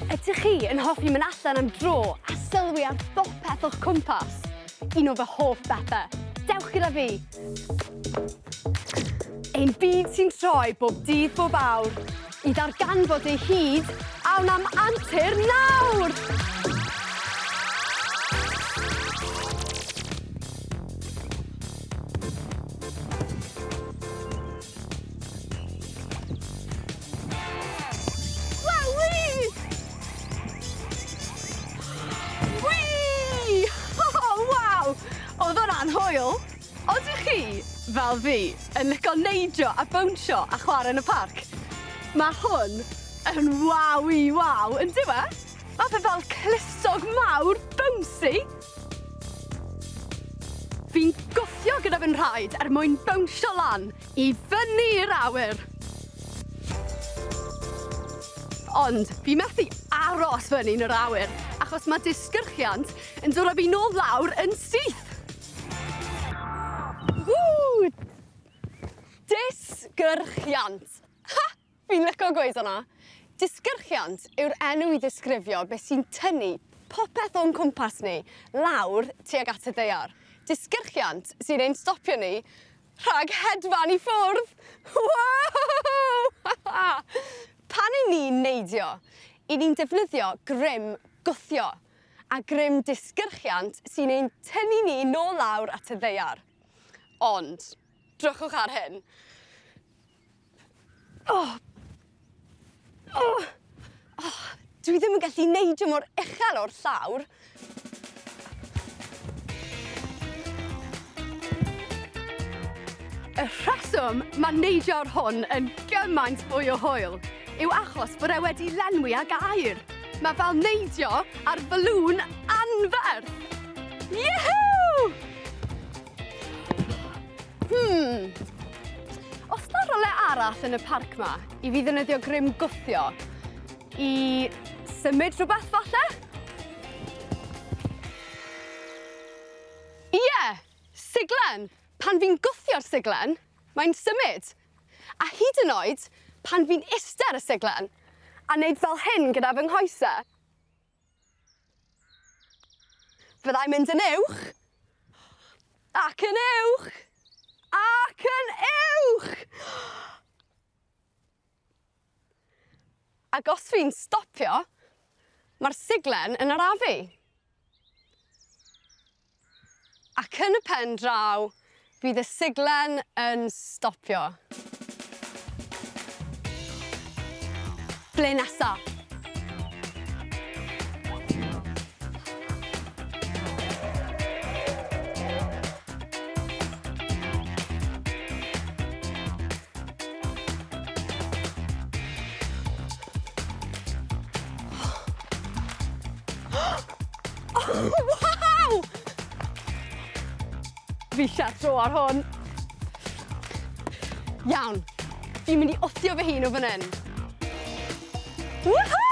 Ydych chi yn hoffi mynd allan am dro a sylwi ar bopeth o'ch cwmpas? Un o fy hoff bethau. Dewch gyda fi. Ein byd sy'n troi bob dydd bob awr i ddarganfod ei hyd awn am antur nawr! Oedd o'n anhwyl. Odych chi, fel fi, yn licio neidio a bownsio a chwarae yn y parc? Mae hwn yn waw i waw, yn dyw e? Mae fe fel clustog mawr bouncy. Fi'n gwthio gyda fy'n rhaid mwyn bownsio lan i fyny'r awyr. Ond fi methu aros fyny'n yr awyr achos mae disgyrchiant yn dod â fi nôl lawr yn syth. Disgyrchiant. Ha! Fi'n licio gweud hwnna. Disgyrchiant yw'r enw i ddisgrifio beth sy'n tynnu popeth o'n cwmpas ni lawr tuag at y ddaear. Disgyrchiant sy'n ein stopio ni rhag hedfan i ffwrdd. Wow! Pan 'yn ni'n neidio, 'yn ni'n defnyddio grym gwthio a grym disgyrchiant sy'n ein tynnu ni nôl lawr at y ddaear. Ond, drychwch ar hyn. Dwi ddim yn gallu neidio mor uchel o'r llawr. Y rheswm mae neidio ar hwn yn gymaint fwy o hwyl yw achos bod e wedi lenwi ag aer. Mae fel neidio ar balŵn anferth. Yehoo! Oes 'na rywle arall yn y parc ma i fi ddefnyddio grym gwthio i symud rhywbeth falle? Ie, siglen. Pan fi'n gwthio'r siglen, mae'n symud. A hyd yn oed pan fi'n iste ar y siglen a wneud fel hyn gyda fy nghoesau. Fyddai'n mynd yn uwch ac yn uwch. Ac yn uwch! Ac os fi'n stopio, mae'r siglen yn arafu. Ac yn y pen draw, bydd y siglen yn stopio. Ble nesa? Wow! Fi eisiau tro ar hwn. Iawn, fi'n mynd i wthio fy hun o fan hyn. Woohoo!